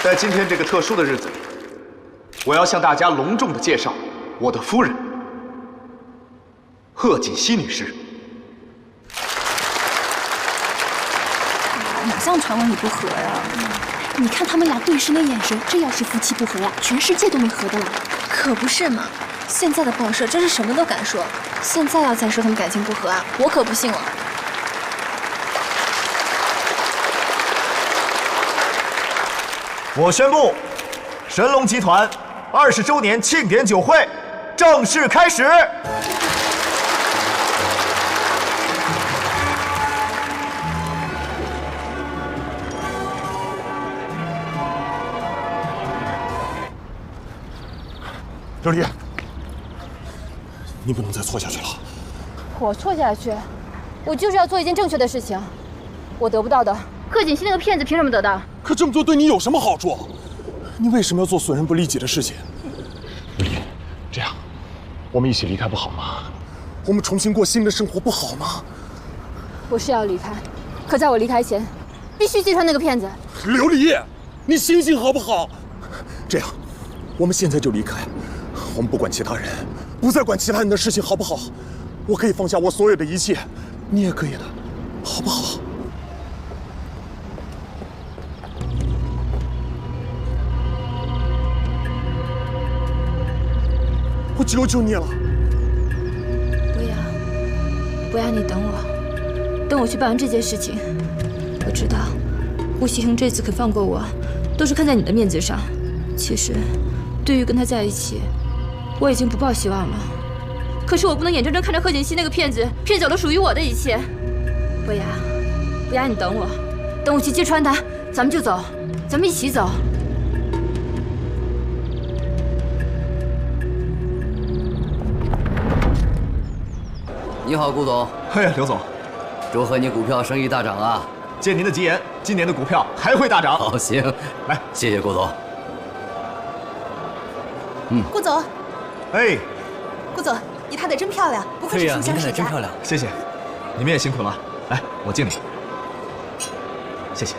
在今天这个特殊的日子里，我要向大家隆重的介绍我的夫人贺锦熙女士。哪像传闻里不和呀？你看他们俩对视那眼神，这要是夫妻不和呀，全世界都没和的了。可不是嘛！现在的报社真是什么都敢说。现在要再说他们感情不和啊，我可不信了。我宣布，神龙集团20周年庆典酒会正式开始。刘丽，你不能再错下去了。我错下去，我就是要做一件正确的事情。我得不到的，贺锦熙那个骗子凭什么得到？可这么做对你有什么好处？你为什么要做损人不利己的事情？刘丽，这样，我们一起离开不好吗？我们重新过新的生活不好吗？我是要离开，可在我离开前，必须揭穿那个骗子。刘丽，你醒醒好不好？这样，我们现在就离开。我们不管其他人，不再管其他人的事情，好不好？我可以放下我所有的一切，你也可以的，好不好？我求求你了！不要，你等我，等我去办完这件事情。我知道，吴喜恒这次肯放过我，都是看在你的面子上。其实，对于跟他在一起，我已经不抱希望了。可是我不能眼睁睁看着贺锦熙那个骗子骗走了属于我的一切。不要，你等我，等我去揭穿他，咱们就走，咱们一起走。你好，顾总。哎呀，刘总，祝贺你股票生意大涨啊！借您的吉言，今年的股票还会大涨。好，行，来，谢谢顾总。顾总，哎，顾总，你踏得真漂亮，不愧是书香世家。亮。谢谢，你们也辛苦了。来，我敬你。谢谢。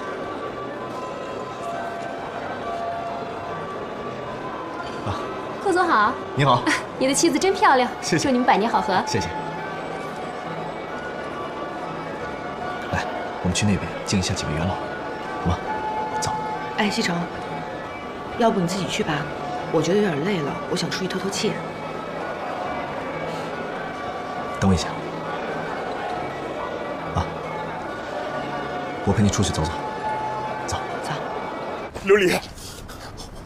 贺总好。你好。你的妻子真漂亮，谢谢。祝你们百年好合。谢谢。来，我们去那边敬一下几位元老，好吗？走。哎，西城，要不你自己去吧，我觉得有点累了，我想出去透透气。等我一下。啊，我陪你出去走走。走。刘丽，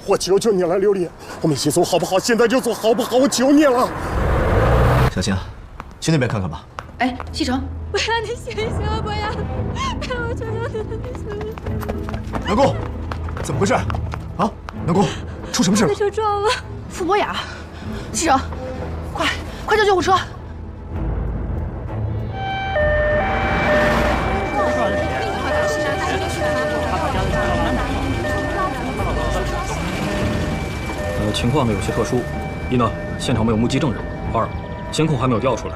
我求求你了，刘丽，我们一起走好不好？现在就走好不好？我求你了。小青，去那边看看吧。哎，西城，不要，你醒醒，不要！我求求你了，你醒醒。南宫，怎么回事？啊，南宫，出什么事了？被车撞了。傅博雅，西城，快叫救护车！情况呢有些特殊，一呢，现场没有目击证人；二，监控还没有调出来。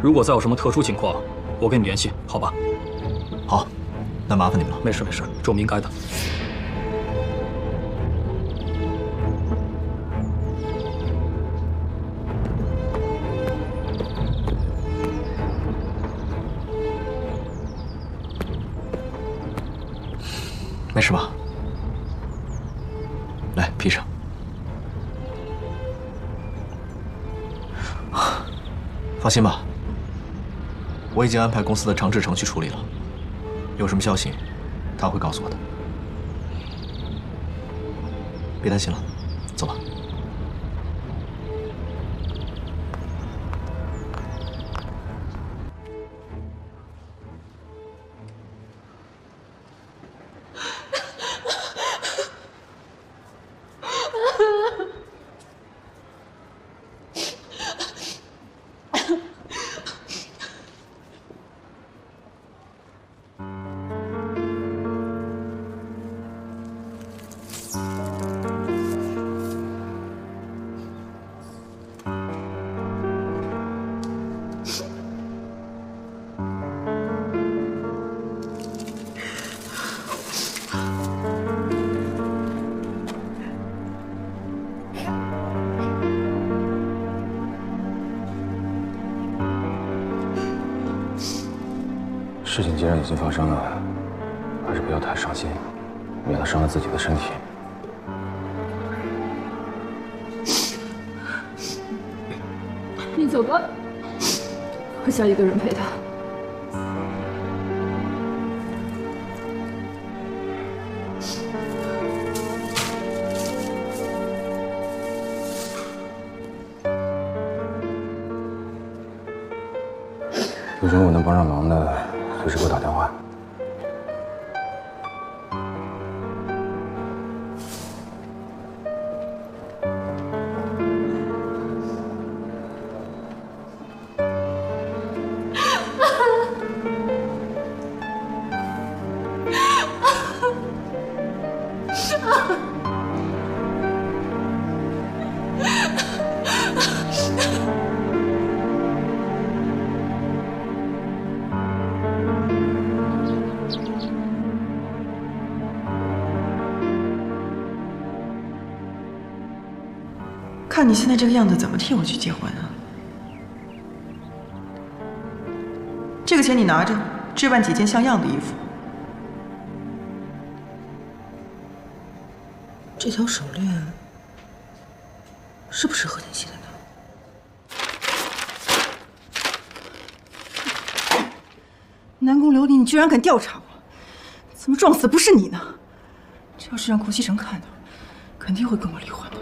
如果再有什么特殊情况，我跟你联系，好吧？好，那麻烦你们了。没事，这我们应该的。没事吧？来，披上。放心吧，我已经安排公司的长治程序处理了，有什么消息，他会告诉我的。别担心了，走吧。事情既然已经发生了，还是不要太伤心，免得伤了自己的身体。你走吧，我想一个人陪他。有什么我能帮上忙的，随时给我打电话。看你现在这个样子，怎么替我去结婚啊？这个钱你拿着，置办几件像样的衣服。这条手链是不是贺锦熙的呢？南宫琉璃，你居然敢调查我，怎么撞死不是你呢？这要是让顾西城看到，肯定会跟我离婚的。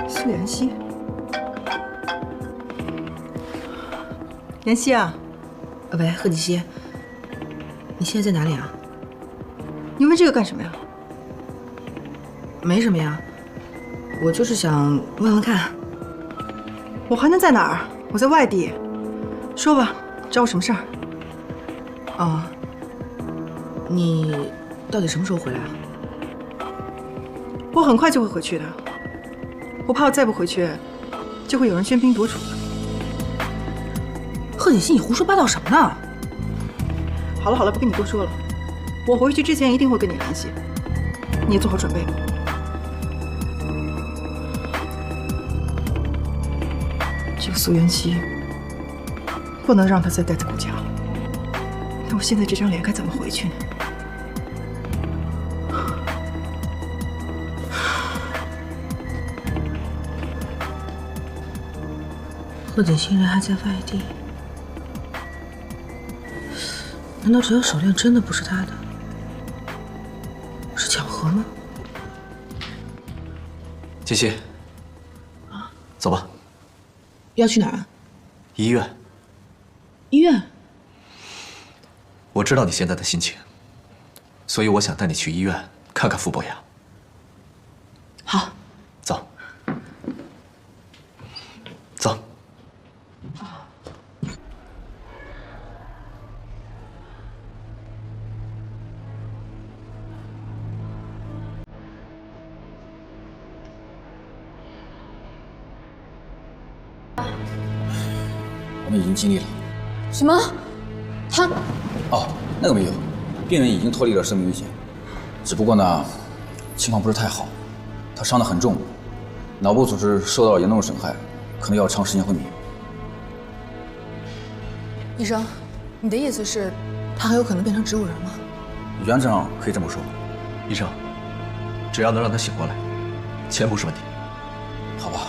苏妍希，妍希啊，喂，贺锦熙，你现在在哪里啊？你问这个干什么呀？没什么呀，我就是想问问看。我还能在哪儿？我在外地。说吧，找我什么事儿？哦，你到底什么时候回来啊？我很快就会回去的。我怕我再不回去，就会有人喧宾夺主的。贺锦熙，你胡说八道什么呢？好了好了，不跟你多说了。我回去之前一定会跟你联系，你也做好准备吧。这个苏元熙，不能让他再待在顾家了。那我现在这张脸该怎么回去呢？贺锦熙人还在外地，难道这条手链真的不是他的？是巧合吗？锦熙，走吧。要去哪儿啊？医院。医院？我知道你现在的心情，所以我想带你去医院看看傅博雅。好，走。走。我们已经尽力了。什么？他？哦，那个没有，病人已经脱离了生命危险，只不过呢，情况不是太好，他伤得很重，脑部组织受到了严重损害，可能要长时间昏迷。医生，你的意思是，他很有可能变成植物人吗？原则上可以这么说。医生，只要能让他醒过来，钱不是问题。好吧。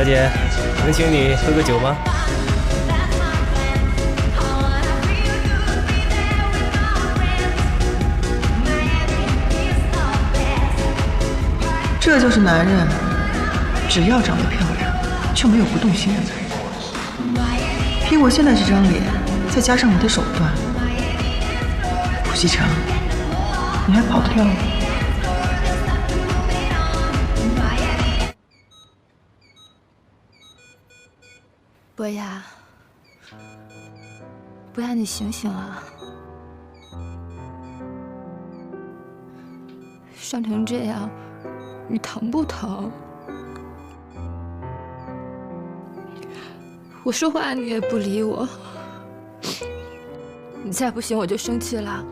小姐，能请你喝个酒吗？这就是男人，只要长得漂亮，就没有不动心的男人。凭我现在这张脸，再加上我的手段，顾西城，你还跑得掉吗？博雅，博雅，你醒醒啊！伤成这样，你疼不疼？我说话你也不理我，你再不行我就生气了。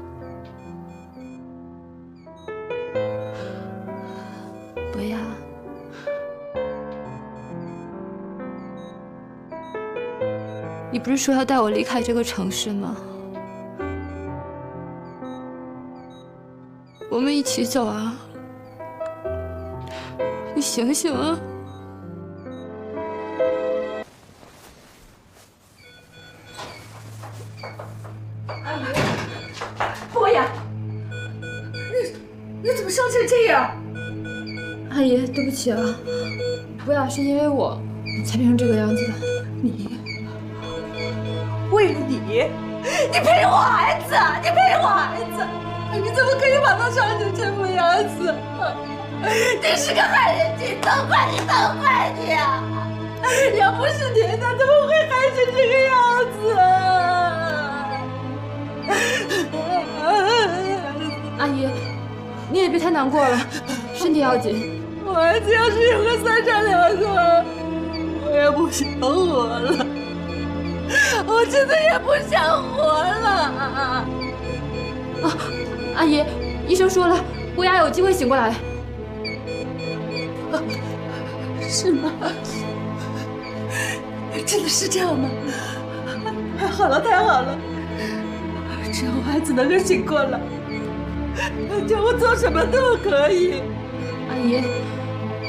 博雅，你不是说要带我离开这个城市吗？我们一起走啊！你醒醒啊！博雅，你怎么伤成这样？阿姨，对不起啊，博雅是因为我才变成这个样子的。你为了你陪我孩子，你陪我孩子，你怎么可以把他伤成这副样子？你是个害人精，都怪你，都怪你啊！要不是你，他怎么会害成这个样子啊？阿姨，你也别太难过了，身体要紧。我儿子要是有个3长2短，我也不想活了，我真的也不想活了。啊，阿姨，医生说了，博雅有机会醒过来。是吗？真的是这样吗？太好了，太好了！只要我孩子能够醒过来，叫我做什么都可以。阿姨，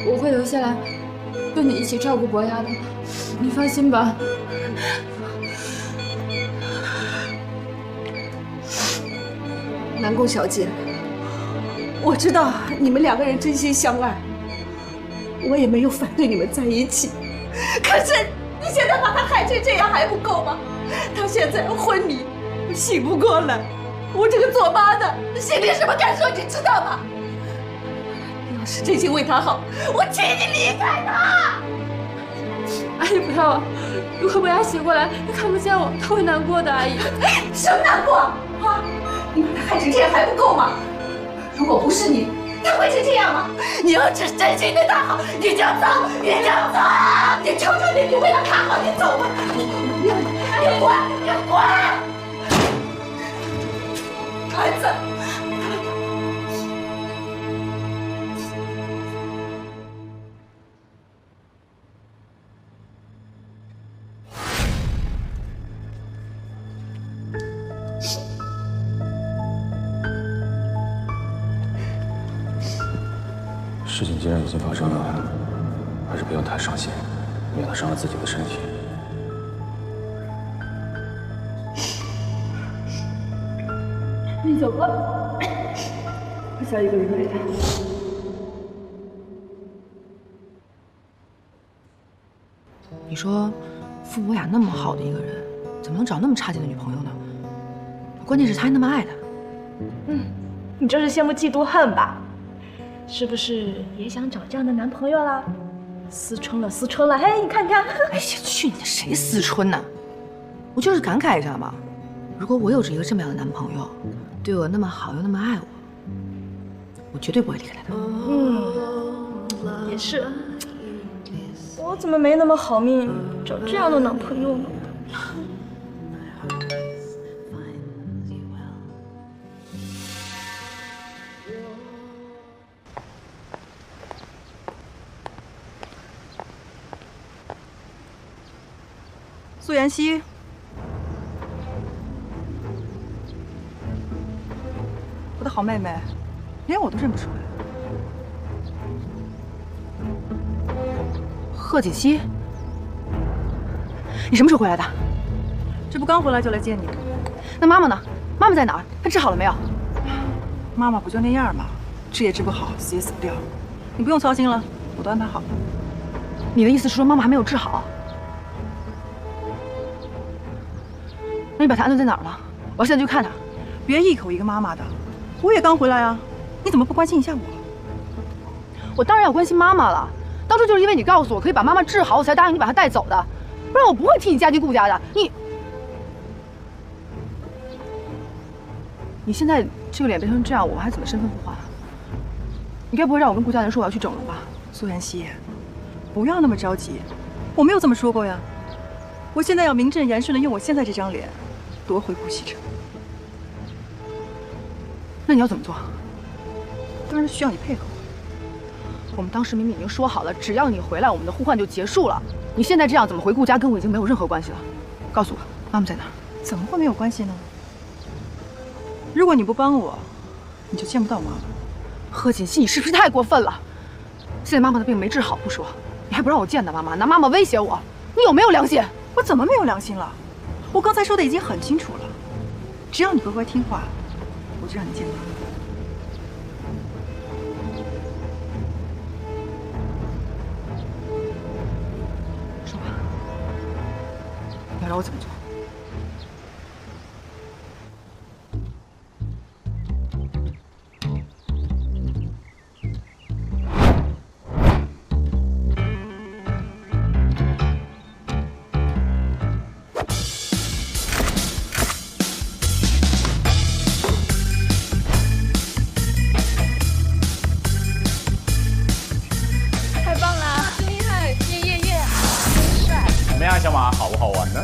我会留下来跟你一起照顾博雅的，你放心吧。南宫小姐，我知道你们2个人真心相爱，我也没有反对你们在一起。可是你现在把他害成这样还不够吗？他现在昏迷，醒不过来，我这个做妈的心里什么感受你知道吗？要是真心为他好，我请你离开他。阿姨不要啊！如果博雅醒过来，他看不见我，他会难过的。阿姨，什么难过啊？你把他害成这样还不够吗？如果不是你，他会是这样吗？你要是真心对他好，你就走，你就走！你求求你，你为了他好，你走吧！你滚，你滚！孩子。事情既然已经发生了，还是不要太伤心，免得伤了自己的身体。你走吧，我想一个人陪他。你说，傅博雅那么好的一个人，怎么能找那么差劲的女朋友呢？关键是他还那么爱他。你这是羡慕嫉妒恨吧？是不是也想找这样的男朋友啦？思春了，思春了！嘿，你看看。哎呀，去你的，谁思春呢？我就是感慨一下嘛。如果我有着一个这么样的男朋友，对我那么好又那么爱我，我绝对不会离开他的。也是。我怎么没那么好命，找这样的男朋友呢？苏妍希，我的好妹妹，连我都认不出来。贺锦熙，你什么时候回来的？这不刚回来就来见你。那妈妈呢？妈妈在哪儿？她治好了没有？妈妈不就那样吗？治也治不好，死也死不掉。你不用操心了，我都安排好了。你的意思是说妈妈还没有治好？那你把她安顿在哪儿了？我现在就看她。别一口一个妈妈的，我也刚回来啊，你怎么不关心一下我？我当然要关心妈妈了。当初就是因为你告诉我可以把妈妈治好，我才答应你把她带走的，不然我不会替你家鸡顾家的。你现在这个脸变成这样，我还怎么身份互换啊？你该不会让我跟顾家人说我要去整容吧？苏妍希，不要那么着急，我没有这么说过呀。我现在要名正言顺的用我现在这张脸夺回顾西城。那你要怎么做？当然需要你配合我。我们当时明明已经说好了，只要你回来，我们的互换就结束了。你现在这样怎么回顾家，跟我已经没有任何关系了。告诉我，妈妈在哪儿？怎么会没有关系呢？如果你不帮我，你就见不到妈妈。贺锦熙，你是不是太过分了？现在妈妈的病没治好不说，你还不让我见到妈妈，拿妈妈威胁我，你有没有良心？我怎么没有良心了？我刚才说的已经很清楚了，只要你乖乖听话，我就让你见妈妈。说吧，你要让我怎么做？小马好不好玩呢？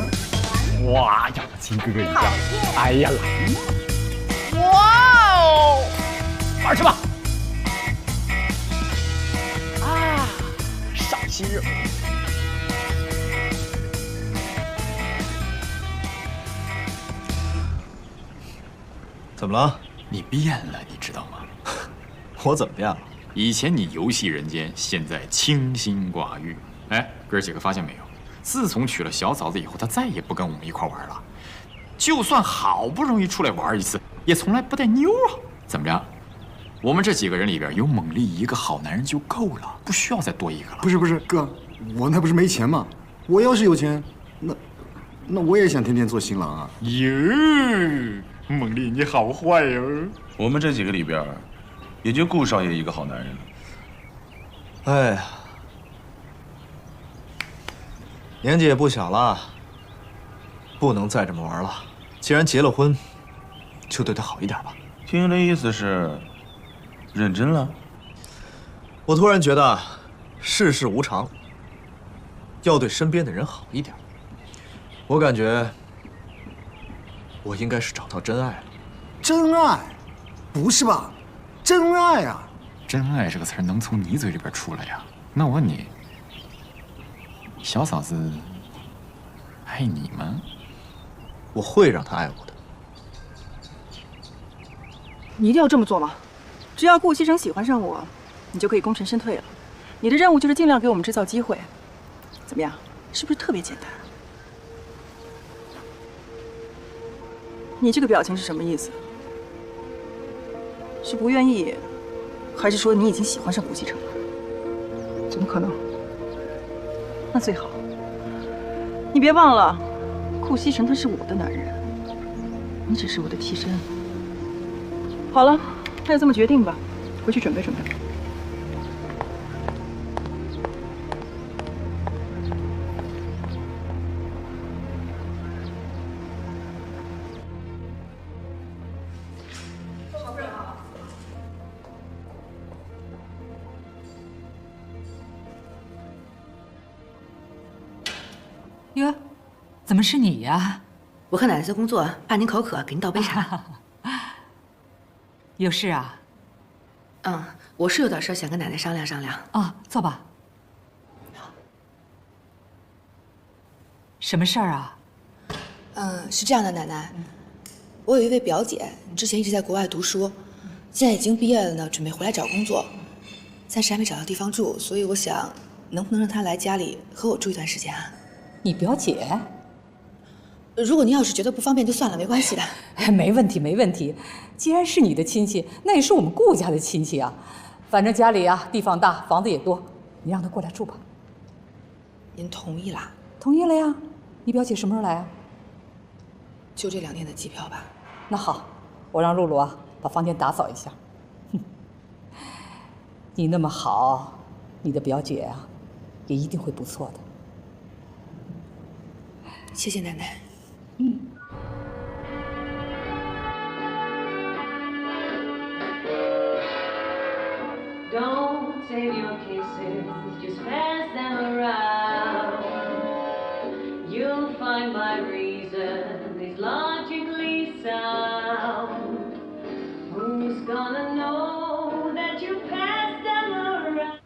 哇呀，亲哥哥一样！哎呀，来！哇哦，玩去吧！啊，赏心悦目。怎么了？你变了，你知道吗？我怎么变了？以前你游戏人间，现在清心寡欲。哎，哥几个发现没有？自从娶了小嫂子以后，他再也不跟我们一块玩了。就算好不容易出来玩一次，也从来不带妞啊。怎么着？我们这几个人里边有猛力一个好男人就够了，不需要再多一个了。不是哥，我那不是没钱吗？我要是有钱，那我也想天天做新郎啊。哟，猛力你好坏哟！我们这几个里边，也就顾少爷一个好男人了。哎呀。年纪也不小了，不能再这么玩了。既然结了婚，就对他好一点吧。听的意思是，认真了。我突然觉得，世事无常，要对身边的人好一点。我感觉，我应该是找到真爱了。真爱？不是吧？真爱啊！真爱这个词儿能从你嘴里边出来呀？那我问你。小嫂子爱你吗？我会让她爱我的。你一定要这么做吗？只要顾西城喜欢上我，你就可以功成身退了。你的任务就是尽量给我们制造机会，怎么样？是不是特别简单？你这个表情是什么意思？是不愿意，还是说你已经喜欢上顾西城了？怎么可能？那最好，你别忘了，顾西城他是我的男人，你只是我的替身。好了，那就这么决定吧，回去准备准备。哟，怎么是你呀？我和奶奶在工作，怕您口渴，给您倒杯茶。有事啊？嗯，我是有点事想跟奶奶商量商量。啊，坐吧。什么事儿啊？是这样的，奶奶，我有一位表姐，之前一直在国外读书，现在已经毕业了呢，准备回来找工作，暂时还没找到地方住，所以我想，能不能让她来家里和我住一段时间啊？你表姐？如果您要是觉得不方便，就算了，没关系的。没问题，没问题。既然是你的亲戚，那也是我们顾家的亲戚啊。反正家里啊地方大，房子也多，你让她过来住吧。您同意啦？同意了呀。你表姐什么时候来啊？就这2天的机票吧。那好，我让露露啊把房间打扫一下。你那么好，你的表姐啊也一定会不错的。谢谢奶奶。Don't save your kisses, just pass them around. You'll find my reason is logically sound. Who's gonna know that you pass them around?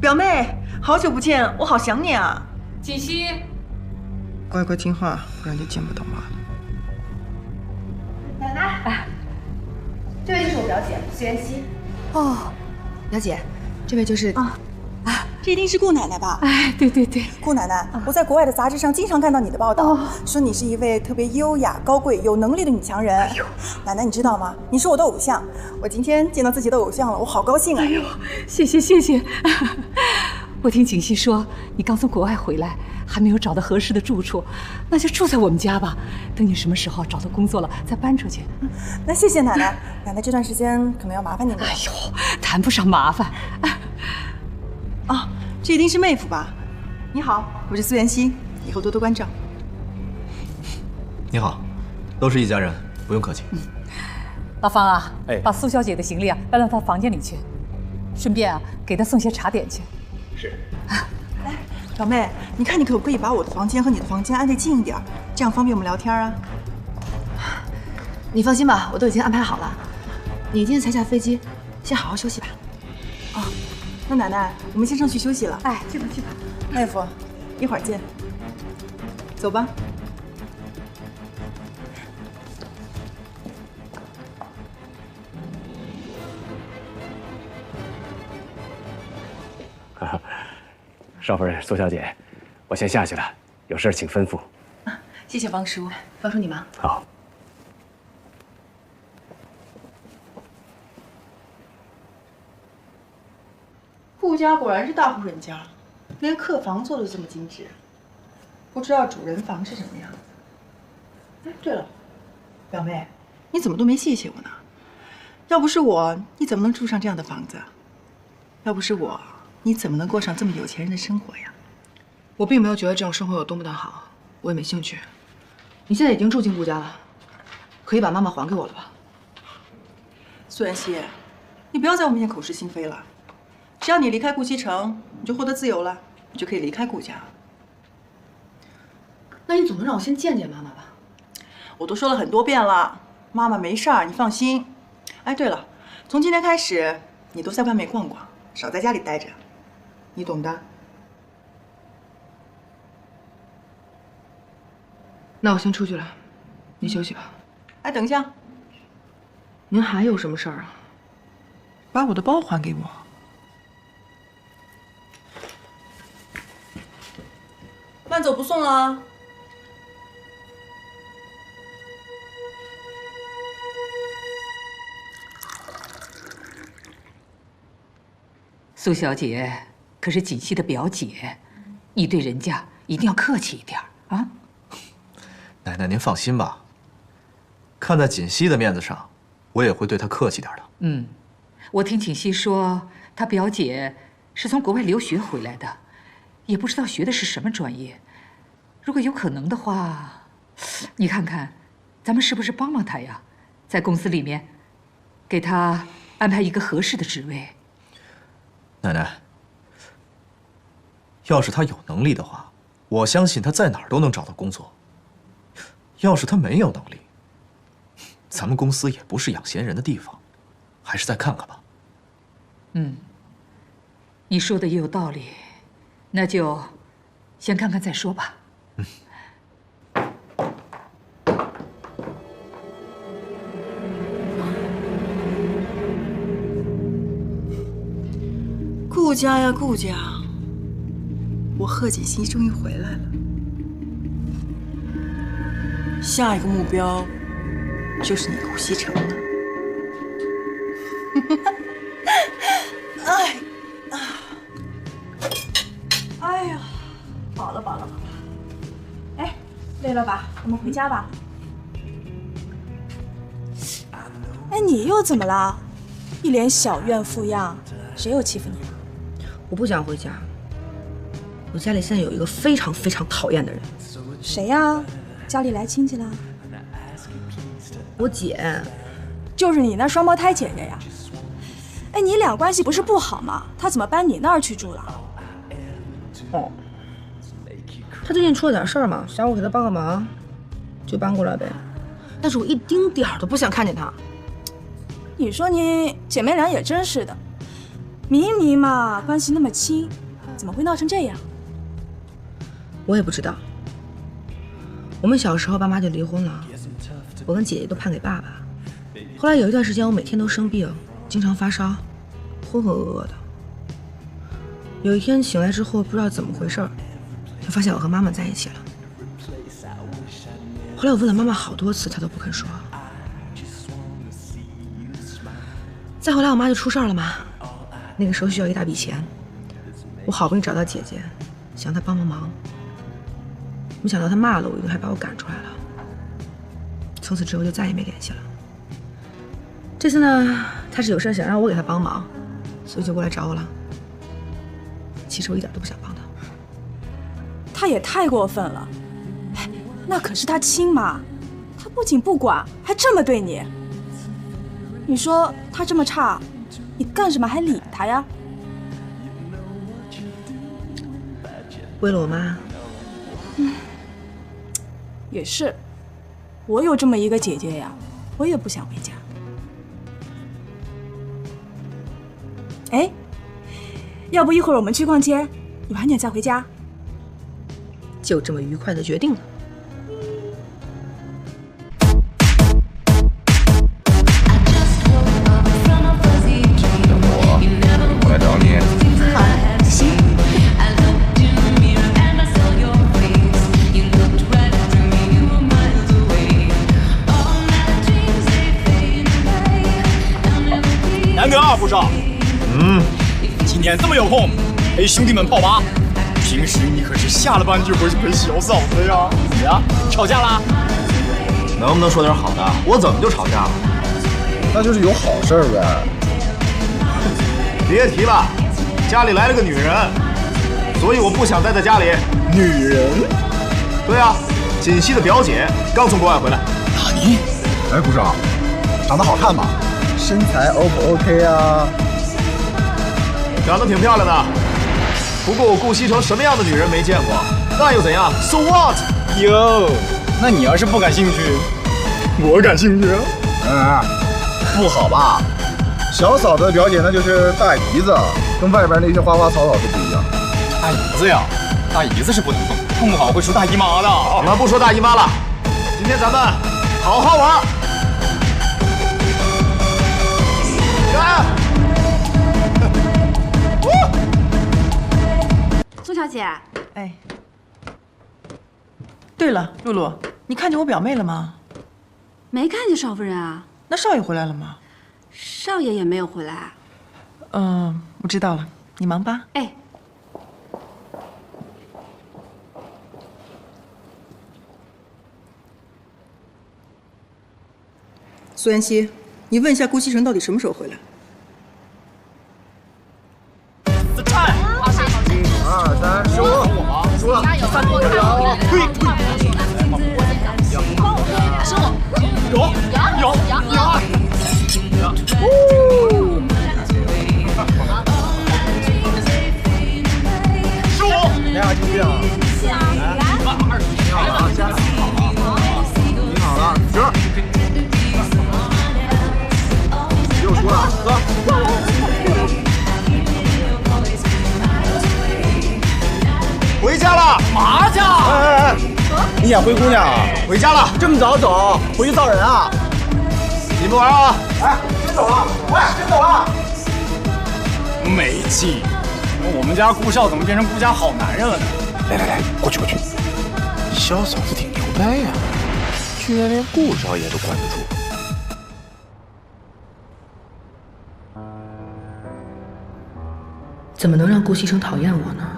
表妹，好久不见，我好想你啊！锦溪，乖乖听话，不然就见不到妈了。奶奶，这位就是我表姐苏妍希。哦，表姐，这位就是这一定是顾奶奶吧？哎，对对对，顾奶奶，我在国外的杂志上经常看到你的报道，说你是一位特别优雅、高贵、有能力的女强人。哎呦，奶奶，你知道吗？你是我的偶像，我今天见到自己的偶像了，我好高兴啊！哎呦，谢谢谢谢。我听锦溪说你刚从国外回来，还没有找到合适的住处，那就住在我们家吧。等你什么时候找到工作了，再搬出去。那谢谢奶奶，奶奶这段时间可能要麻烦您了。哎呦，谈不上麻烦。啊，这一定是妹夫吧？你好，我是苏妍希，以后多多关照。你好，都是一家人，不用客气。老方啊，把苏小姐的行李啊搬到她房间里去，顺便啊给她送些茶点去。是。来，表妹，你看你可不可以把我的房间和你的房间挨得近一点，这样方便我们聊天啊？你放心吧，我都已经安排好了。你今天才下飞机，先好好休息吧。哦，那奶奶，我们先上去休息了。哎，去吧去吧。妹夫，一会儿见。走吧。少夫人、苏小姐，我先下去了，有事请吩咐。谢谢方叔，方叔你忙。好。顾家果然是大户人家，连客房做的这么精致。不知道主人房是什么样子。哎，对了，表妹，你怎么都没谢谢我呢？要不是我，你怎么能住上这样的房子？要不是我，你怎么能过上这么有钱人的生活呀？我并没有觉得这种生活有多么的好，我也没兴趣。你现在已经住进顾家了，可以把妈妈还给我了吧？苏妍希，你不要在我面前口是心非了。只要你离开顾西城，你就获得自由了，你就可以离开顾家。那你总能让我先见见妈妈吧？我都说了很多遍了，妈妈没事儿，你放心。哎，对了，从今天开始，你都在外面逛逛，少在家里待着，你懂的。那我先出去了，你休息吧。哎，等一下，您还有什么事儿啊？把我的包还给我。慢走不送了。苏小姐可是锦溪的表姐，你对人家一定要客气一点啊！奶奶您放心吧，看在锦溪的面子上，我也会对她客气点的。嗯，我听锦溪说，她表姐是从国外留学回来的，也不知道学的是什么专业。如果有可能的话，你看看，咱们是不是帮帮她呀？在公司里面，给她安排一个合适的职位。奶奶，要是她有能力的话，我相信她在哪儿都能找到工作。要是她没有能力，咱们公司也不是养闲人的地方，还是再看看吧。嗯，你说的也有道理，那就先看看再说吧。顾家呀，顾家，我贺锦溪终于回来了。下一个目标就是你顾西城了。哎呀，饱了饱了饱了。哎，累了吧？我们回家吧。哎，你又怎么了？一脸小怨妇样，谁又欺负你了？我不想回家。我家里现在有一个非常非常讨厌的人。谁呀？家里来亲戚了？我姐。就是你那双胞胎姐姐呀？哎，你俩关系不是不好吗？她怎么搬你那儿去住了？哦，她最近出了点事儿嘛，想我给她帮个忙，就搬过来呗。但是我一丁点儿都不想看见她。你说你姐妹俩也真是的。明明嘛，关系那么亲，怎么会闹成这样？我也不知道。我们小时候爸妈就离婚了，我跟姐姐都判给爸爸。后来有一段时间，我每天都生病，经常发烧，浑浑噩噩的。有一天醒来之后，不知道怎么回事，就发现我和妈妈在一起了。后来我问了妈妈好多次，她都不肯说。再后来我妈就出事了嘛。那个时候需要一大笔钱，我好不容易找到姐姐，想让她帮忙，没想到她骂了我一顿，还把我赶出来了。从此之后就再也没联系了。这次呢，她是有事想让我给她帮忙，所以就过来找我了。其实我一点都不想帮她。她也太过分了，那可是她亲妈，她不仅不管，还这么对你。你说她这么差，你干什么还理他呀？为了我妈。也是，我有这么一个姐姐呀，我也不想回家。哎，要不一会儿我们去逛街，你晚点再回家。就这么愉快的决定了。我来找你。好，行。天这么有空，陪兄弟们泡吧。平时你可是下了班就回去陪小嫂子呀。怎么样？吵架啦？能不能说点好的？我怎么就吵架了？那就是有好事呗。别提了，家里来了个女人，所以我不想待在家里。女人？对啊，锦溪的表姐刚从国外回来。纳尼？哎，股长，长得好看吧？身材 O 不 OK 啊？长得挺漂亮的，不过我顾西城什么样的女人没见过，那又怎样 ？So what？ 哟，那你要是不感兴趣，我感兴趣啊。不好吧？小嫂子的表姐那就是大姨子，跟外边那些花花草草都不一样。大姨子呀，大姨子是不能动，动不好会出大姨妈的。我们不说大姨妈了，今天咱们好好玩。来。宋小姐，哎，对了，露露，你看见我表妹了吗？没看见少夫人啊。那少爷回来了吗？少爷也没有回来。我知道了，你忙吧。哎。苏妍希，你问一下顾西城到底什么时候回来？二三十五，输了，第三名加油！15，俩就这样。你好了，加了，你好了，10。又输了，哥。回家了？嘛去？哎，你演灰姑娘啊？回家了？这么早走？回去造人啊？你们玩啊？哎，真走啊？喂，真走啊？没劲！我们家顾少怎么变成顾家好男人了呢？来，过去。小嫂子挺牛掰呀，居然连顾少爷都管得住。怎么能让顾西城讨厌我呢？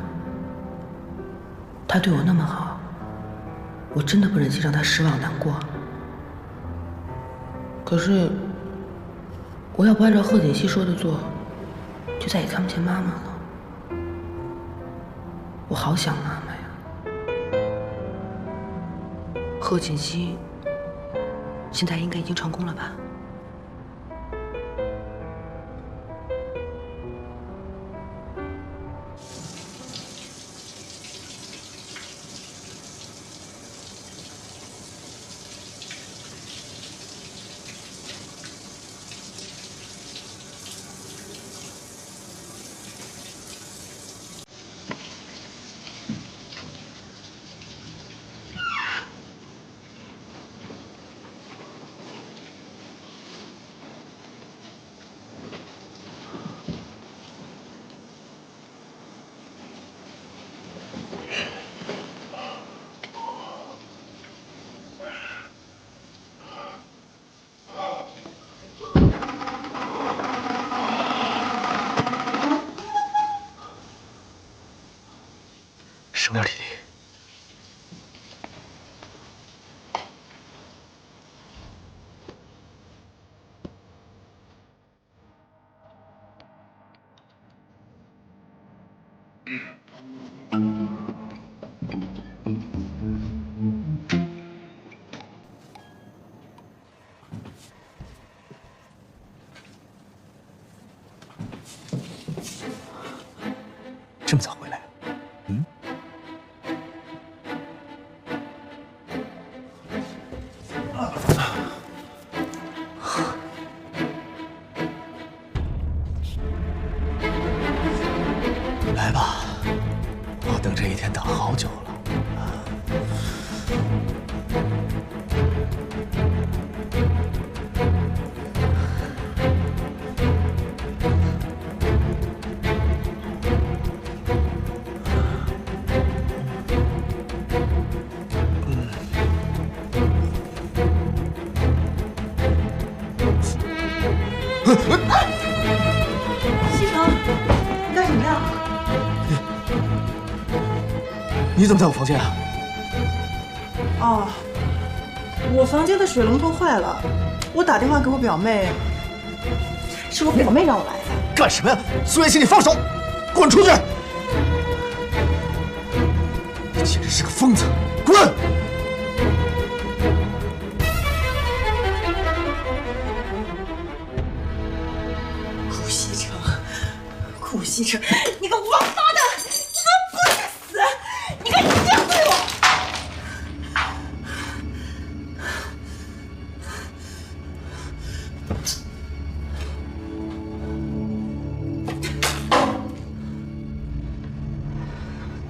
他对我那么好，我真的不忍心让他失望难过。可是，我要不按照贺锦熙说的做，就再也看不见妈妈了。我好想妈妈呀！贺锦熙现在应该已经成功了吧？省点体力。这么早回来？来吧，我等这一天等好久了。西城，干什么你怎么在我房间啊？哦，我房间的水龙头坏了，我打电话给我表妹，是我表妹让我来的。干什么呀？苏妍希，你放手，滚出去！你简直是个疯子，滚！顾西城，顾西城，你个王八蛋，你怎么不去死？你敢这样对我？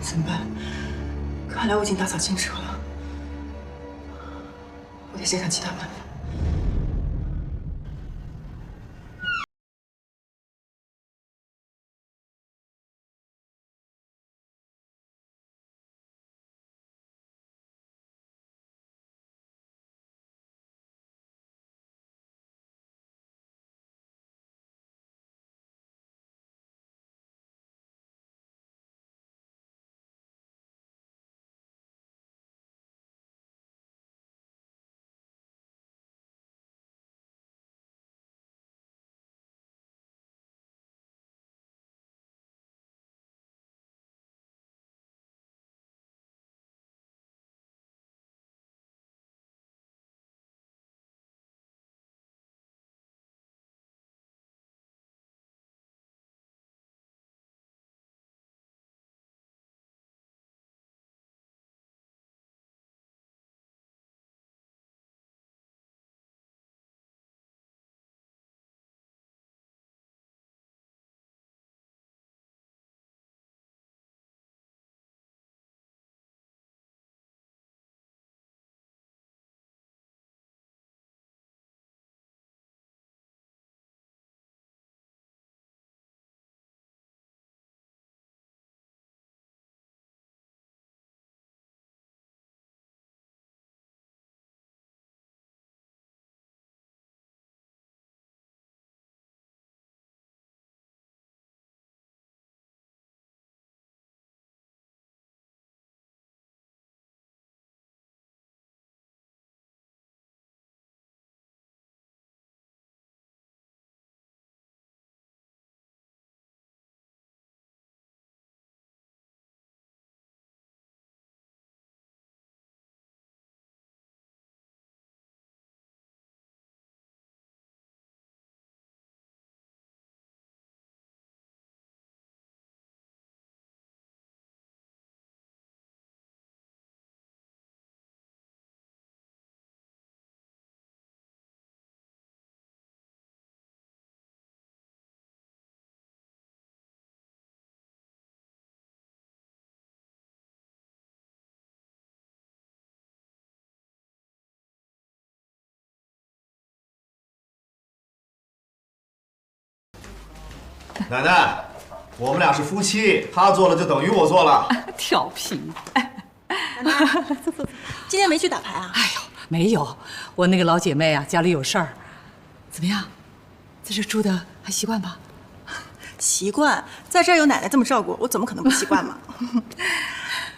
怎么办？看来我已经打草惊蛇了，我得想想其他办法。奶奶，我们俩是夫妻，他做了就等于我做了。调皮。今天没去打牌啊？哎呦，没有，我那个老姐妹啊，家里有事儿。怎么样，在这住的还习惯吧？习惯，在这儿有奶奶这么照顾，我怎么可能不习惯嘛？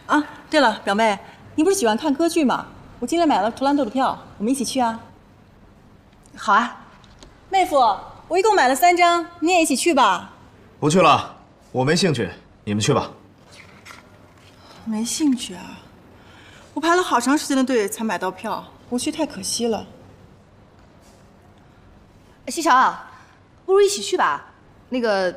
啊，对了，表妹，你不是喜欢看歌剧吗？我今天买了图兰朵的票，我们一起去啊。好啊，妹夫，我一共买了3张，你也一起去吧。不去了，我没兴趣，你们去吧。没兴趣啊？我排了好长时间的队才买到票，不去太可惜了。西城，不如一起去吧。那个，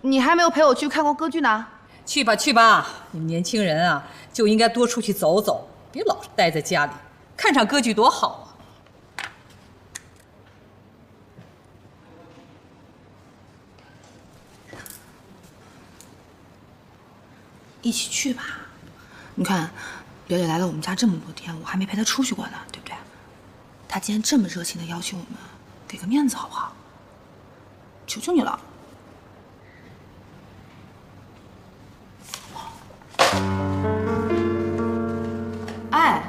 你还没有陪我去看过歌剧呢。去吧去吧，你们年轻人啊，就应该多出去走走，别老是待在家里，看场歌剧多好啊！一起去吧。你看，表姐来了我们家这么多天，我还没陪她出去过呢，对不对？她今天这么热情的邀请我们，给个面子好不好？求求你了。哎，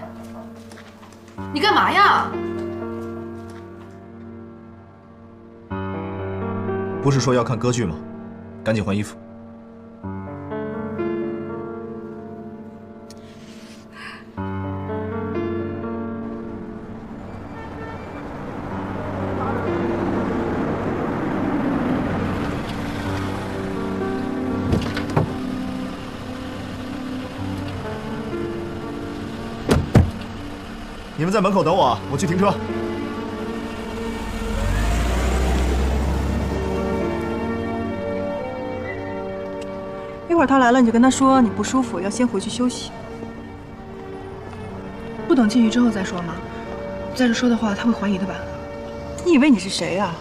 你干嘛呀？不是说要看歌剧吗？赶紧换衣服。你们在门口等我，我去停车。一会儿他来了，你就跟他说你不舒服，要先回去休息。不等进去之后再说吗？在这说的话，他会怀疑的吧？你以为你是谁啊？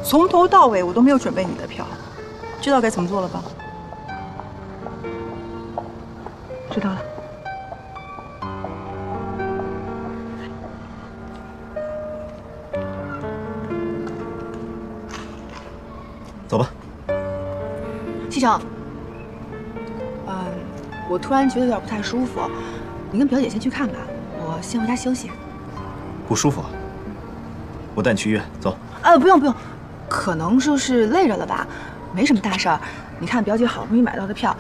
从头到尾我都没有准备你的票，知道该怎么做了吧？知道了。走吧。西城，我突然觉得有点不太舒服，你跟表姐先去看吧，我先回家休息。不舒服啊？我带你去医院，走。不用不用，可能就是累着了吧，没什么大事儿。你看表姐好不容易买到的票，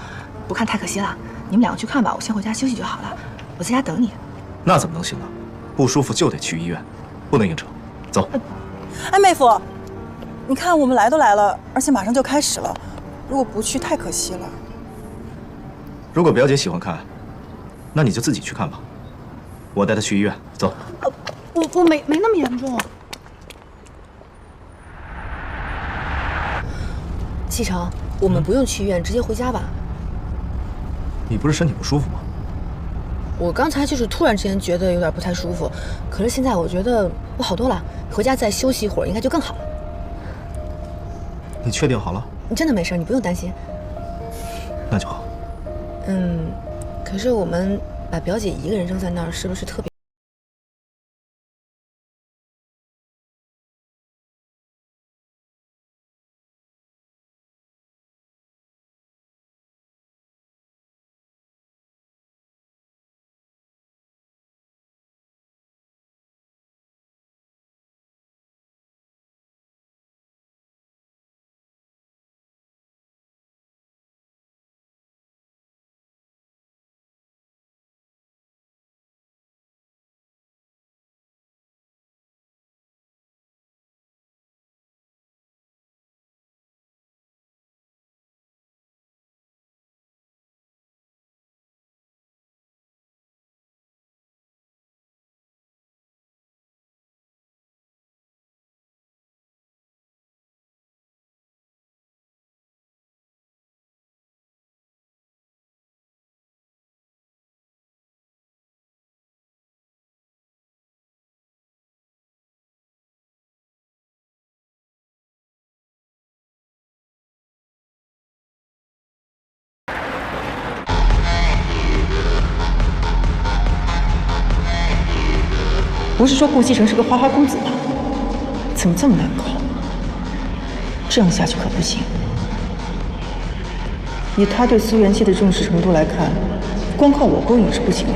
不看太可惜了。你们两个去看吧，我先回家休息就好了，我在家等你。那怎么能行呢？不舒服就得去医院，不能硬撑。走。哎，妹夫，你看我们来都来了，而且马上就开始了，如果不去太可惜了。如果表姐喜欢看，那你就自己去看吧，我带她去医院。走。我没那么严重。西城，我们不用去医院，直接回家吧。你不是身体不舒服吗？我刚才就是突然之间觉得有点不太舒服，可是现在我觉得我好多了，回家再休息一会儿应该就更好了。你确定好了？你真的没事，你不用担心。那就好。可是我们把表姐一个人扔在那儿，是不是特别？不是说顾西城是个花花公子吗？怎么这么难搞？这样下去可不行。以他对苏元熙的重视程度来看，光靠我勾引是不行的。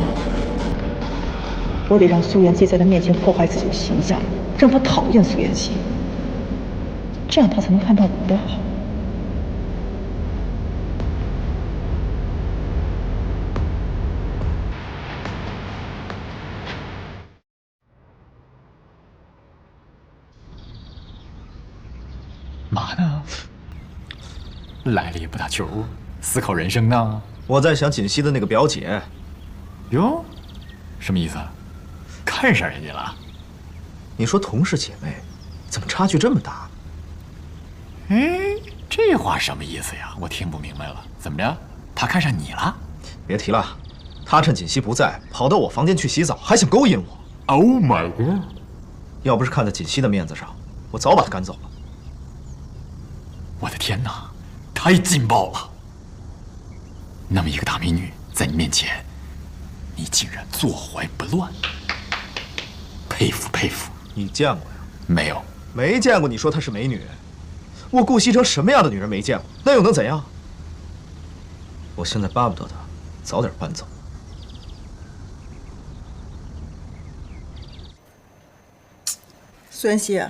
我得让苏元熙在他面前破坏自己的形象，让他讨厌苏元熙，这样他才能看到我的好。嘛呢？来了也不打球，思考人生呢？我在想锦溪的那个表姐。哟，什么意思啊？看上人家了？你说同是姐妹，怎么差距这么大？哎，这话什么意思呀？我听不明白了。怎么着？他看上你了？别提了，他趁锦溪不在，跑到我房间去洗澡，还想勾引我。Oh my god！ 要不是看在锦溪的面子上，我早把他赶走了。我的天哪，太劲爆了！那么一个大美女在你面前，你竟然坐怀不乱，佩服佩服！你见过呀？没有，没见过。你说她是美女，我顾西城什么样的女人没见过？那又能怎样？我现在巴不得她早点搬走。苏元熙，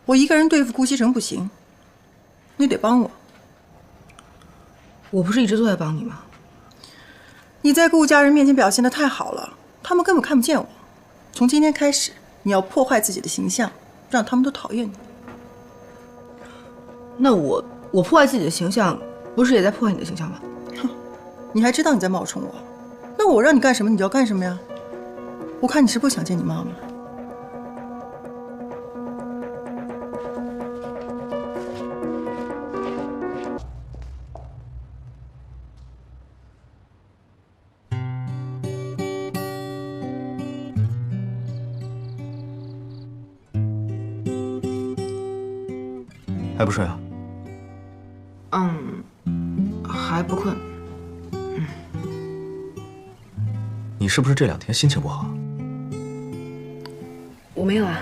我一个人对付顾西城不行，你得帮我。我不是一直都在帮你吗？你在顾家人面前表现得太好了，他们根本看不见我。从今天开始，你要破坏自己的形象，让他们都讨厌你。那我破坏自己的形象，不是也在破坏你的形象吗？哼，你还知道你在冒充我？那我让你干什么，你就要干什么呀？我看你是不想见你妈妈。还不睡啊？还不困。你是不是这2天心情不好？我没有啊。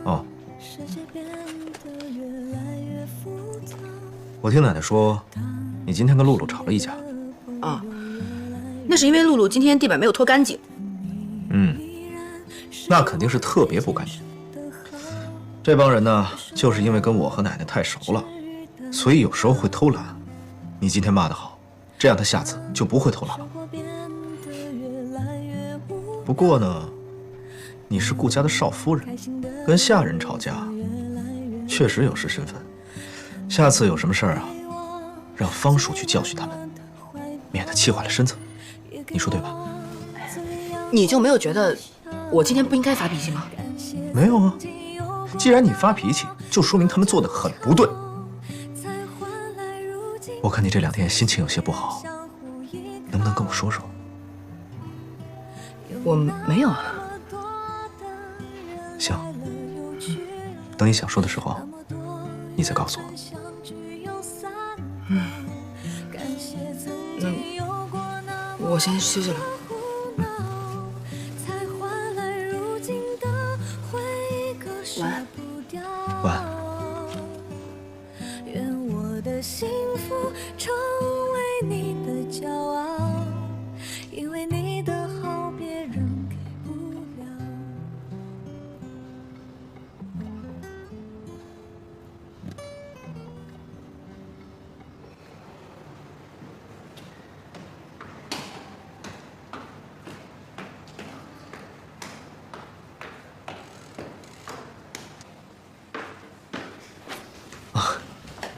哦。我听奶奶说，你今天跟露露吵了一架。啊，那是因为露露今天地板没有拖干净。那肯定是特别不干净。这帮人呢，就是因为跟我和奶奶太熟了，所以有时候会偷懒。你今天骂得好，这样他下次就不会偷懒了。不过呢，你是顾家的少夫人，跟下人吵架，确实有失身份。下次有什么事儿啊，让方叔去教训他们，免得气坏了身子。你说对吧？你就没有觉得我今天不应该发脾气吗？没有啊。既然你发脾气，就说明他们做的很不对。我看你这2天心情有些不好，能不能跟我说说？我没有啊。行，等你想说的时候，你再告诉我。我先休息了。晚安。愿我的幸福成为你的骄傲，因为你的好别人给不了。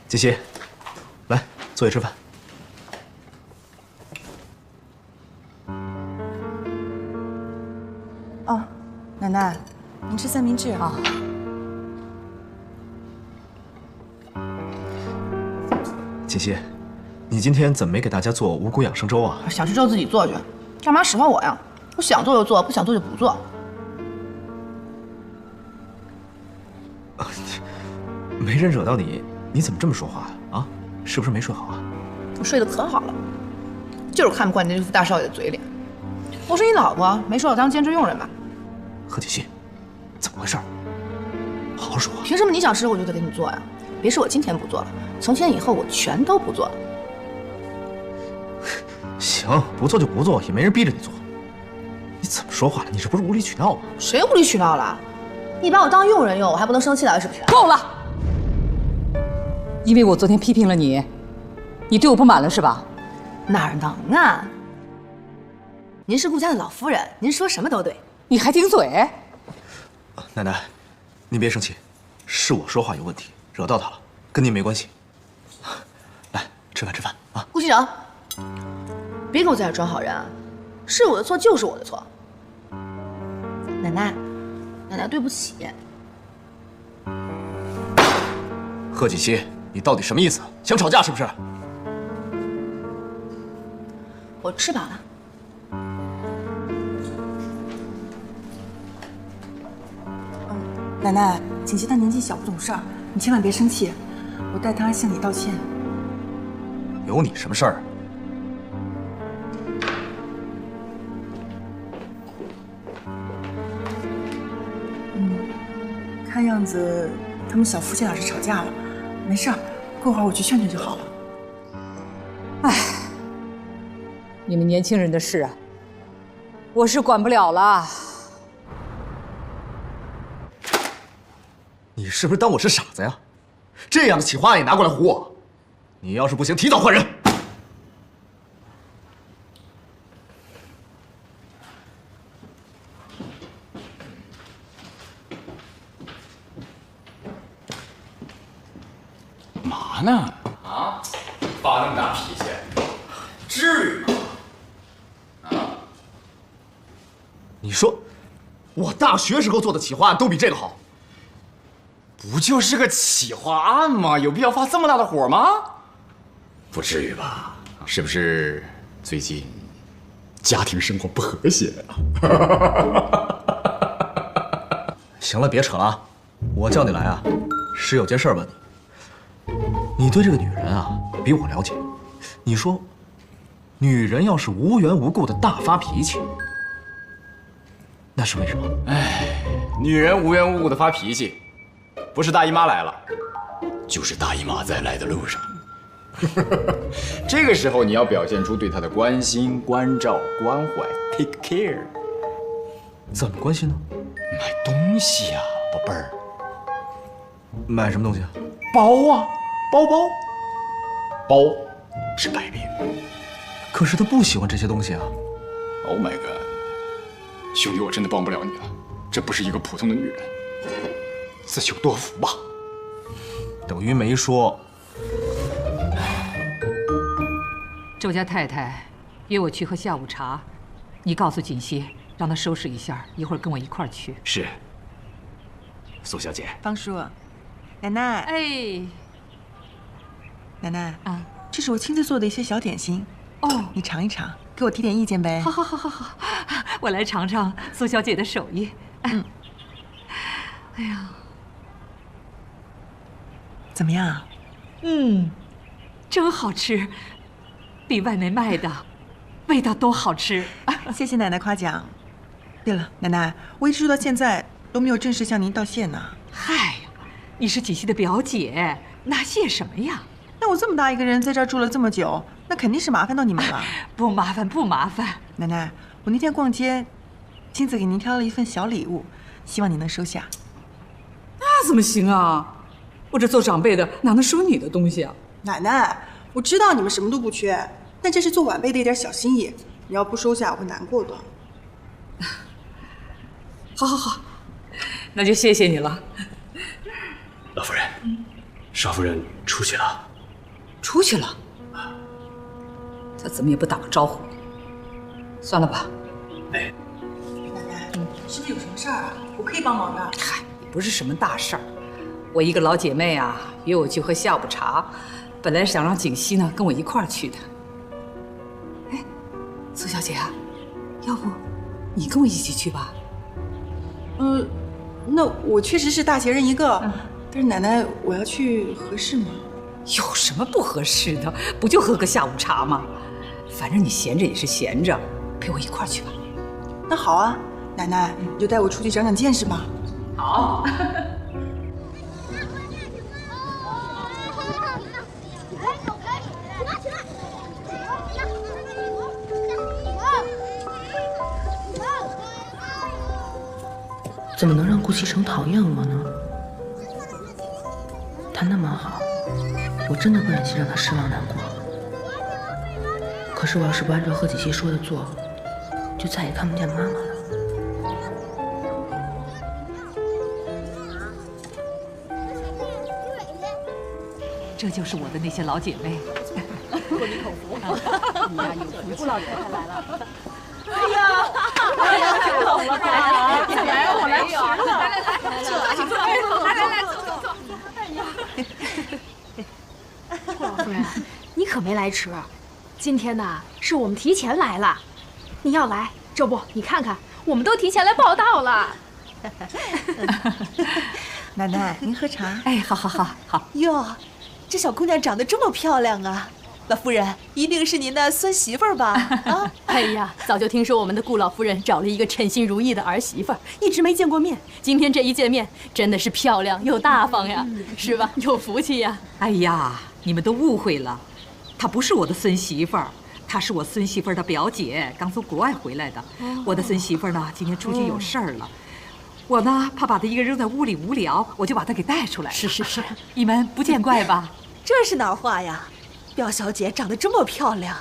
杰西，来，坐下吃饭。哦，奶奶，您吃三明治啊？杰西，你今天怎么没给大家做五谷养生粥啊？想吃粥自己做去，干嘛使唤我呀？我想做就做，不想做就不做。没人惹到你，你怎么这么说话呀？啊，是不是没睡好啊？我睡得可好了，就是看不惯你这副大少爷的嘴脸。我是你老婆，没说我当兼职佣人吧？何锦溪，怎么回事？好好说啊！凭什么你想吃我就得给你做呀？别说我今天不做了，从今天以后我全都不做了。行，不做就不做，也没人逼着你做。你怎么说话了？你这不是无理取闹吗？谁无理取闹了？你把我当佣人用，我还不能生气了是不是？够了！因为我昨天批评了你，你对我不满了是吧？哪儿能啊！您是顾家的老夫人，您说什么都对。你还顶嘴？奶奶，您别生气，是我说话有问题，惹到他了，跟您没关系。来，吃饭吃饭啊！顾西城，别给我在这装好人啊！是我的错就是我的错。奶奶，奶奶对不起。贺锦溪，你到底什么意思？想吵架是不是？我吃饱了。奶奶，锦溪她年纪小不懂事儿，你千万别生气，我代她向你道歉。有你什么事儿？看样子他们小夫妻俩是吵架了，没事儿，过会儿我去劝劝就好了。哎，你们年轻人的事啊，我是管不了了。你是不是当我是傻子呀？这样的企划也拿过来唬我？你要是不行，提早换人。嘛呢？啊，发那么大脾气，至于吗？啊，你说，我大学时候做的企划案都比这个好。不就是个企划案吗？有必要发这么大的火吗？不至于吧？是不是最近家庭生活不和谐啊？行了，别扯了啊！我叫你来啊，是有件事问你。你对这个女人啊，比我了解。你说，女人要是无缘无故的大发脾气，那是为什么？哎，女人无缘无故的发脾气，不是大姨妈来了，就是大姨妈在来的路上。这个时候你要表现出对她的关心、关照、关怀 ，take care。怎么关心呢？买东西呀，宝贝儿。买什么东西啊？包啊，包。包治百病。可是她不喜欢这些东西啊。Oh my god， 兄弟，我真的帮不了你了。这不是一个普通的女人，自求多福吧。等于没说。周家太太约我去喝下午茶，你告诉锦溪，让她收拾一下，一会儿跟我一块儿去。是。苏小姐。方叔，奶奶。哎。奶奶啊，这是我亲自做的一些小点心。哦，你尝一尝，给我提点意见呗。好，我来尝尝苏小姐的手艺。嗯。哎呀，怎么样？真好吃，比外面卖的味道都好吃。谢谢奶奶夸奖。对了，奶奶，我一直住到现在都没有正式向您道谢呢。嗨，你是锦溪的表姐，那谢什么呀？那我这么大一个人在这儿住了这么久，那肯定是麻烦到你们了。不麻烦。奶奶，我那天逛街，亲自给您挑了一份小礼物，希望你能收下。那怎么行啊？我这做长辈的哪能收你的东西啊？奶奶，我知道你们什么都不缺，但这是做晚辈的一点小心意，你要不收下我会难过的。好，那就谢谢你了。老夫人，少夫人出去了。出去了？他怎么也不打个招呼？算了吧。奶奶，是不是有什么事儿啊？我可以帮忙的。嗨，也不是什么大事儿。我一个老姐妹啊，约我去喝下午茶，本来想让锦溪呢跟我一块儿去的。哎，苏小姐啊，要不你跟我一起去吧？那我确实是大闲人一个，但是奶奶，我要去合适吗？有什么不合适的？不就喝个下午茶吗？反正你闲着也是闲着，陪我一块儿去吧。那好啊，奶奶，你就带我出去长长见识吧。好。怎么能让顾西城讨厌我呢？他那么好，我真的不忍心让他失望难过。可是我要是不按照贺锦溪说的做，就再也看不见妈妈了。这就是我的那些老姐妹。托你口福，你呀有福，顾老太太来了。哎呀，太冷了，来，我来迟了。来，顾老夫人，你可没来迟。今天呢，是我们提前来了。你要来，这不，你看看，我们都提前来报道了。奶奶，您喝茶。哎，好。哟，这小姑娘长得这么漂亮啊！老夫人，一定是您的孙媳妇儿吧？啊！哎呀，早就听说我们的顾老夫人找了一个称心如意的儿媳妇儿，一直没见过面。今天这一见面，真的是漂亮又大方呀，是吧？有福气呀！哎呀，你们都误会了，她不是我的孙媳妇儿，她是我孙媳妇儿的表姐，刚从国外回来的。我的孙媳妇儿呢，今天出去有事儿了。我呢，怕把她一个人扔在屋里无聊，我就把她给带出来了。是，你们不见怪吧？这是哪儿话呀？表小姐长得这么漂亮，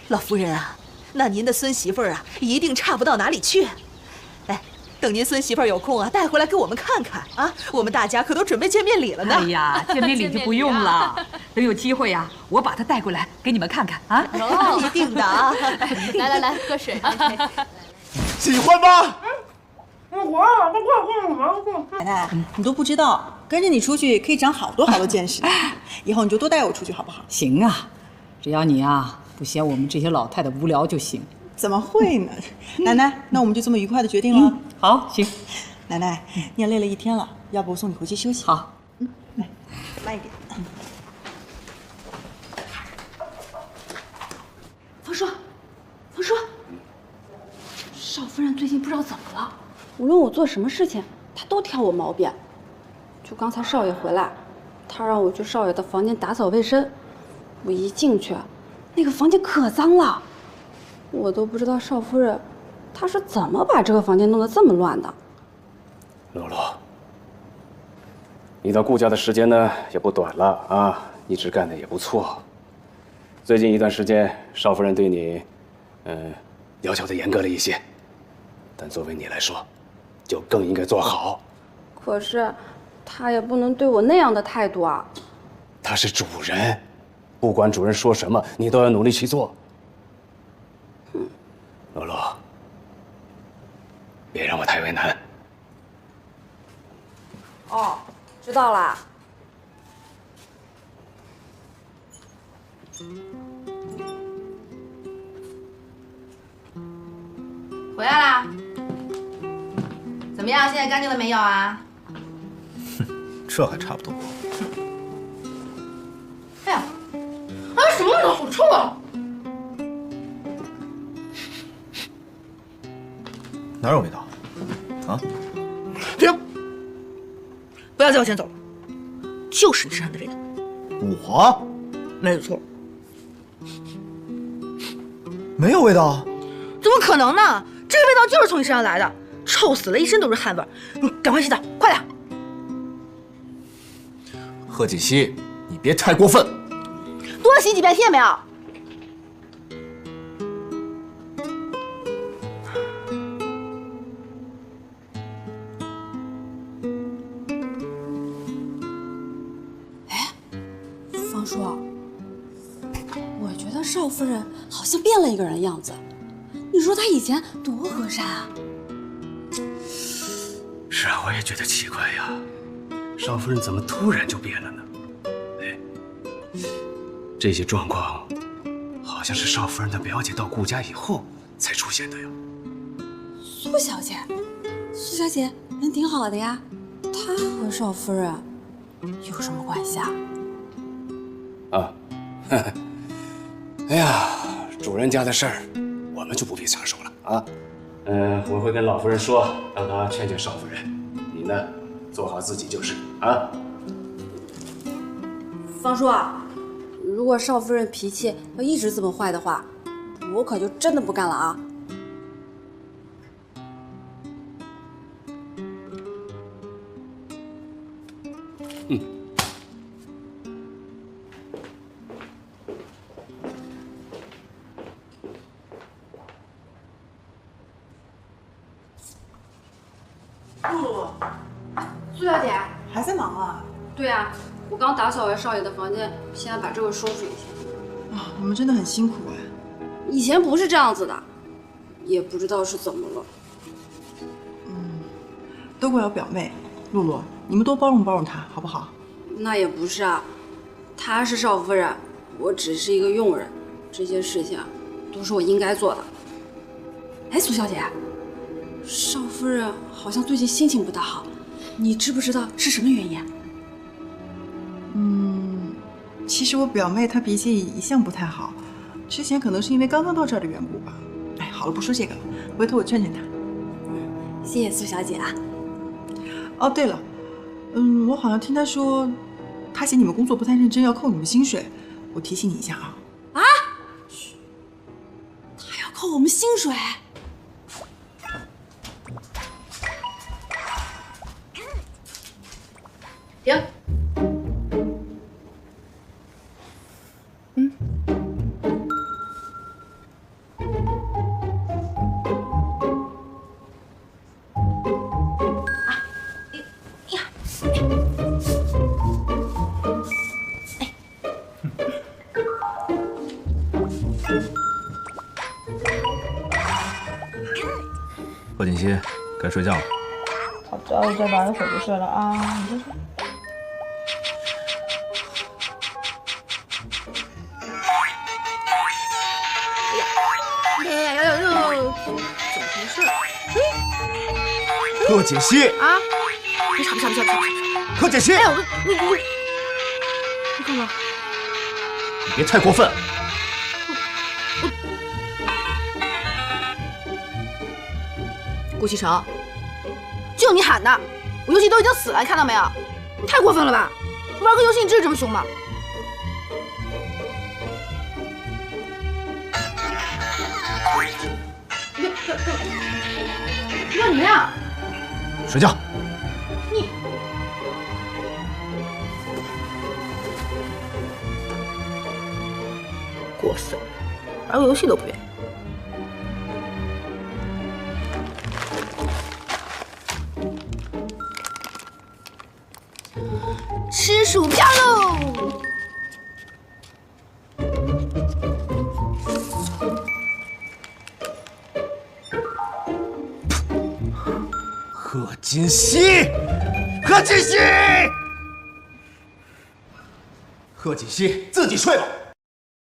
老夫人啊，那您的孙媳妇儿啊，一定差不到哪里去。哎，等您孙媳妇儿有空啊，带回来给我们看看啊，我们大家可都准备见面礼了呢。哎呀，见面礼就不用了，等有机会呀，我把她带过来给你们看看啊。一定的啊！来，喝水。喜欢吗？奶奶，你都不知道，跟着你出去可以长好多好多见识。以后你就多带我出去好不好？行啊，只要你啊不嫌我们这些老太太无聊就行。怎么会呢？奶奶，那我们就这么愉快的决定了。好，行。奶奶，你也累了一天了，要不我送你回去休息？好。来，慢一点。方叔，方叔，少夫人最近不知道怎么了，无论我做什么事情，她都挑我毛病。就刚才少爷回来，他让我去少爷的房间打扫卫生，我一进去，那个房间可脏了，我都不知道少夫人她是怎么把这个房间弄得这么乱的。露露，你到顾家的时间呢也不短了啊，一直干的也不错。最近一段时间，少夫人对你，要求的严格了一些，但作为你来说，就更应该做好。可是，她也不能对我那样的态度啊。她是主人，不管主人说什么，你都要努力去做。露露，别让我太为难。哦，知道啦。回来啦？怎么样？现在干净了没有啊？这还差不多。哎呀，什么味道？好臭啊！哪有味道？啊？停！不要在我前走，就是你身上的味道。我？没有错。没有味道？怎么可能呢？这个味道就是从你身上来的，臭死了，一身都是汗味。你赶快洗澡，快点！贺锦熙，你别太过分。多洗几遍，听见没有？方叔，我觉得少夫人好像变了一个人的样子。你说她以前多和善啊！是啊，我也觉得奇怪呀，少夫人怎么突然就变了呢？哎，这些状况好像是少夫人的表姐到顾家以后才出现的呀。苏小姐，苏小姐人挺好的呀，她和少夫人有什么关系啊？啊，哎呀，主人家的事儿，我们就不必插手了啊。我会跟老夫人说，让她劝劝少夫人。你呢，做好自己就是啊。方叔啊，如果少夫人脾气要一直这么坏的话，我可就真的不干了啊。苏小姐还在忙啊？对啊，我刚打扫完少爷的房间，现在把这个收拾一下。啊，你们真的很辛苦哎。以前不是这样子的，也不知道是怎么了。都怪我表妹，露露，你们多包容包容她，好不好？那也不是啊，她是少夫人，我只是一个佣人，这些事情都是我应该做的。哎，苏小姐，少夫人好像最近心情不大好，你知不知道是什么原因？其实我表妹她脾气一向不太好，之前可能是因为刚刚到这儿的缘故吧。哎，好了，不说这个了，回头我劝劝她。谢谢苏小姐啊。哦，对了，我好像听她说，她嫌你们工作不太认真，要扣你们薪水。我提醒你一下啊。啊？她要扣我们薪水？停。贺锦熙，该睡觉了。好的，我再玩一会儿就睡了啊。你这是。 怎么回事？贺锦熙啊！别吵！贺锦熙！哎，你干嘛？你别太过分！顾西城，就你喊的，我游戏都已经死了，你看到没有？你太过分了吧！玩个游戏你至于这么凶吗？ 要你呀！睡觉。你过分，玩个游戏都不愿意。吃薯片喽！ 贺锦熙，贺锦熙，贺锦熙，自己睡吧。